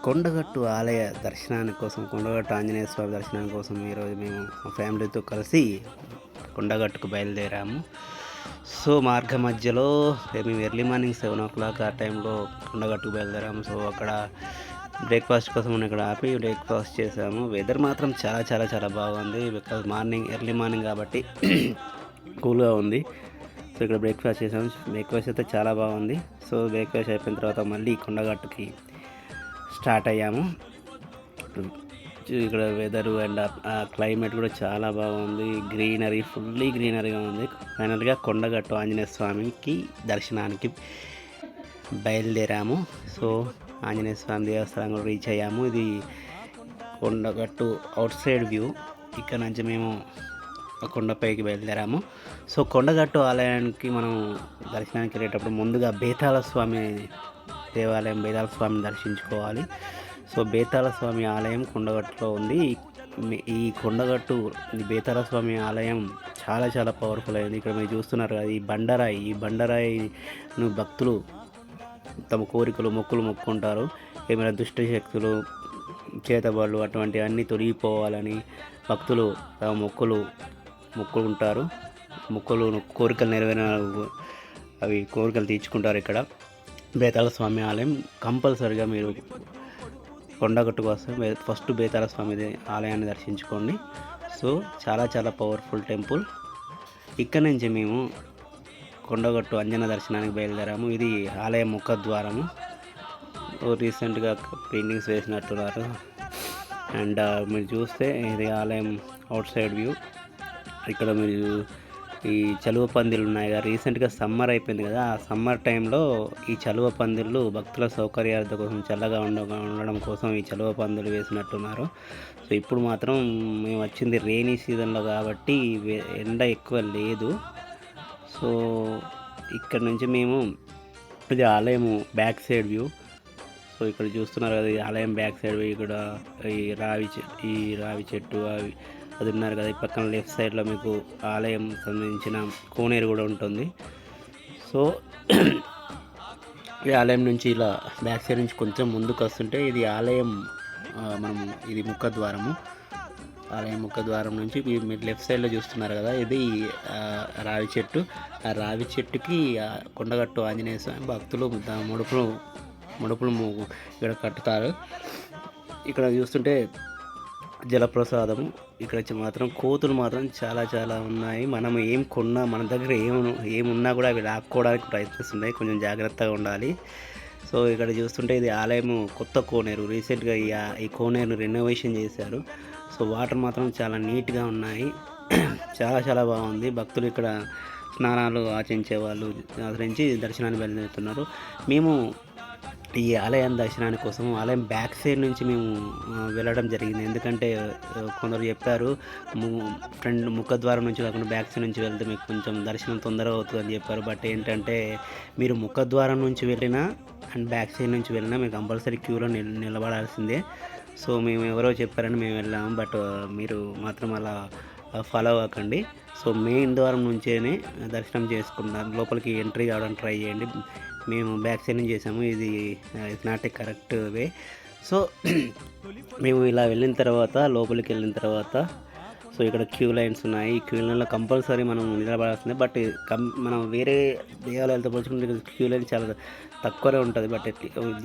కొండగట్టు ఆలయ దర్శనాని కోసం, కొండగట్టు ఆంజనేయ స్వామి దర్శనాని కోసం ఈరోజు మేము మా ఫ్యామిలీతో కలిసి కొండగట్టుకు బయలుదేరాము. సో మార్గ మధ్యలో మేము ఎర్లీ మార్నింగ్ 7 o'clock ఆ టైంలో కొండగట్టుకు బయలుదేరాము. సో అక్కడ బ్రేక్ఫాస్ట్ కోసం ఇక్కడ ఆపి బ్రేక్ఫాస్ట్ చేసాము. వెదర్ మాత్రం చాలా చాలా చాలా బాగుంది. బికాజ్ ఎర్లీ మార్నింగ్ కాబట్టి కూల్గా ఉంది. సో ఇక్కడ బ్రేక్ఫాస్ట్ చేసాము. బ్రేక్ఫాస్ట్ అయితే చాలా బాగుంది. సో బ్రేక్ఫాస్ట్ అయిపోయిన తర్వాత మళ్ళీ కొండగట్టుకి స్టార్ట్ అయ్యాము. ఇక్కడ వెదరు అండ్ క్లైమేట్ కూడా చాలా బాగుంది. గ్రీనరీ, ఫుల్లీ గ్రీనరీగా ఉంది. ఫైనల్గా కొండగట్టు ఆంజనేయ స్వామికి దర్శనానికి బయలుదేరాము. సో ఆంజనేయ స్వామి దేవస్థానం కూడా రీచ్ అయ్యాము. ఇది కొండగట్టు అవుట్ సైడ్ వ్యూ. ఇక్కడ నుంచి మేము కొండపైకి బయలుదేరాము. సో కొండగట్టు ఆలయానికి మనం దర్శనానికి వెళ్ళేటప్పుడు ముందుగా బేతాళ స్వామి దేవాలయం, బేతాళ స్వామిని దర్శించుకోవాలి. సో బేతాళ స్వామి ఆలయం కొండగట్టులో ఉంది. ఈ కొండగట్టు ఈ బేతాళ స్వామి ఆలయం చాలా చాలా పవర్ఫుల్ అయింది. ఇక్కడ మీరు చూస్తున్నారు కదా, ఈ బండరాయిను భక్తులు తమ కోరికలు మొక్కులు మొక్కుంటారు. ఏమైనా దుష్ట శక్తులు, చేతబడులు అటువంటివన్నీ తొలగిపోవాలని భక్తులు తమ మొక్కుకుంటారు. కోరికలు నెరవేరిన అవి కోరికలు తీర్చుకుంటారు. ఇక్కడ బేతాళ స్వామి ఆలయం కంపల్సరిగా మీరు కొండగట్టుకు వస్తే ఫస్ట్ బేతాళ స్వామి ఆలయాన్ని దర్శించుకోండి. సో చాలా చాలా పవర్ఫుల్ టెంపుల్. ఇక్కడ నుంచి మేము కొండగట్టు అంజన దర్శనానికి బయలుదేరాము. ఇది ఆలయ ముఖద్వారము. రీసెంట్గా పెయింటింగ్స్ వేసినట్టున్నారు. అండ్ మీరు చూస్తే ఇది ఆలయం అవుట్ సైడ్ వ్యూ. ఇక్కడ మీరు ఈ చలువ పందిళ్ళు ఉన్నాయి కదా, రీసెంట్గా సమ్మర్ అయిపోయింది కదా, ఆ సమ్మర్ టైంలో ఈ చలువ పందిళ్ళు భక్తుల సౌకర్యార్థం కోసం చల్లగా ఉండడం కోసం ఈ చలువ పందిళ్ళు వేసినట్టున్నారు. సో ఇప్పుడు మాత్రం మేము వచ్చింది రెయినీ సీజన్లో కాబట్టి ఎండ ఎక్కువ లేదు. సో ఇక్కడ నుంచి మేము ఇది ఆలయము బ్యాక్ సైడ్ వ్యూ. సో ఇక్కడ చూస్తున్నారు కదా, ఈ ఆలయం బ్యాక్ సైడ్ వ్యూ. ఇక్కడ ఈ రావి చెట్టు అది ఉన్నారు కదా, ఈ పక్కన లెఫ్ట్ సైడ్లో మీకు ఆలయం సంబంధించిన కోనేరు కూడా ఉంటుంది. సో ఈ ఆలయం నుంచి ఇలా బ్యాక్ సైడ్ నుంచి కొంచెం ముందుకు వస్తుంటే ఇది ఆలయం ఇది ముఖద్వారము. ఆలయం ముఖద్వారం నుంచి మీరు లెఫ్ట్ సైడ్లో చూస్తున్నారు కదా, ఇది రావి చెట్టు. ఆ రావి చెట్టుకి కొండగట్టు ఆంజనేయ స్వామి భక్తులు ముడుపులు ఇక్కడ కట్టుతారు. ఇక్కడ చూస్తుంటే జలప్రసాదము. ఇక్కడ మాత్రం కోతులు మాత్రం చాలా చాలా ఉన్నాయి. మనం మన దగ్గర ఏమున్నా కూడా అవి లాక్కోవడానికి ప్రయత్నిస్తున్నాయి. కొంచెం జాగ్రత్తగా ఉండాలి. సో ఇక్కడ చూస్తుంటే ఇది ఆలయము కొత్త కోనేరు. రీసెంట్గా ఈ కోనేరును రెనోవేషన్ చేశారు. సో వాటర్ మాత్రం చాలా నీట్గా ఉన్నాయి. చాలా చాలా బాగుంది. భక్తులు ఇక్కడ స్నానాలు ఆచరించే వాళ్ళు ఆచరించి దర్శనాన్ని బయలుదేరుతున్నారు. మేము ఈ ఆలయం దర్శనాని కోసం ఆలయం బ్యాక్ సైడ్ నుంచి మేము వెళ్ళడం జరిగింది. ఎందుకంటే కొందరు చెప్పారు ముఖద్వారం నుంచి కాకుండా బ్యాక్ సైడ్ నుంచి వెళ్తే మీకు కొంచెం దర్శనం తొందరగా అవుతుందని చెప్పారు. బట్ ఏంటంటే మీరు ముఖద్వారం నుంచి వెళ్ళినా అండ్ బ్యాక్ సైడ్ నుంచి వెళ్ళినా మీరు కంపల్సరీ క్యూలో నిలబడాల్సిందే. సో మేము ఎవరో చెప్పారని మేము వెళ్ళాము. బట్ మీరు మాత్రం అలా ఫాలో అవ్వకండి. సో మెయిన్ ద్వారం నుంచేనే దర్శనం చేసుకుంటారు. లోపలికి ఎంట్రీ కావడానికి ట్రై చేయండి. మేము బ్యాక్ సైడ్ నుంచి చేసాము. ఇది it's not a correct way. So మేము ఇలా లోపలికి వెళ్ళిన తర్వాత సో ఇక్కడ క్యూ లైన్స్ ఉన్నాయి. ఈ క్యూ లైన్లో కంపల్సరీ మనం నిలబడాల్సిందే. బట్ మనం వేరే దేవాలయాలతో పోల్చుకుంటే క్యూ లైన్ చాలా తక్కువనే ఉంటుంది. But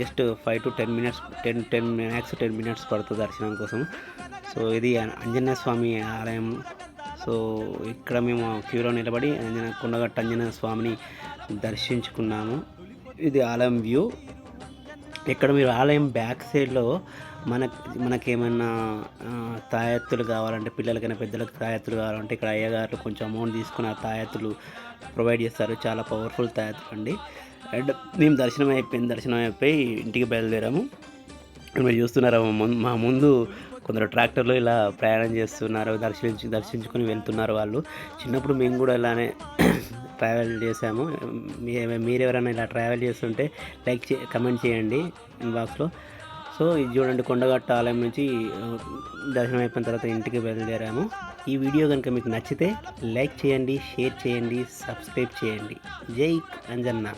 just 5 to 10 minutes, 10 minutes పడుతుంది దర్శనం కోసం. సో ఇది ఆంజనేయ స్వామి ఆలయం. సో ఇక్కడ మేము క్యూలో నిలబడి కొండగట్టు ఆంజనేయ స్వామిని దర్శించుకున్నాము. ఇది ఆలయం వ్యూ. ఇక్కడ మీరు ఆలయం బ్యాక్ సైడ్లో మనకేమైనా తాయెత్తులు కావాలంటే, పిల్లలకైనా పెద్దలకు తాయెత్తులు కావాలంటే ఇక్కడ అయ్యగారు కొంచెం అమౌంట్ తీసుకుని ఆ తాయెత్తులు ప్రొవైడ్ చేస్తారు. చాలా పవర్ఫుల్ తాయెత్తులు అండి. అండ్ మేము దర్శనం అయిపోయి ఇంటికి బయలుదేరాము. మీరు చూస్తున్నారా, మా ముందు కొందరు ట్రాక్టర్లో ఇలా ప్రయాణం చేస్తున్నారు. దర్శించుకొని వెళ్తున్నారు వాళ్ళు. చిన్నప్పుడు మేము కూడా ఇలానే ట్రావెల్ చేసాము. మీరెవరైనా ఇలా ట్రావెల్ చేస్తుంటే కమెంట్ చేయండి ఇన్బాక్స్లో. సో ఇది చూడండి, కొండగట్టు ఆలయం నుంచి దర్శనం అయిపోయిన తర్వాత ఇంటికి బయలుదేరాము. ఈ వీడియో కనుక మీకు నచ్చితే లైక్ చేయండి, షేర్ చేయండి, సబ్స్క్రైబ్ చేయండి. జై అంజన్న.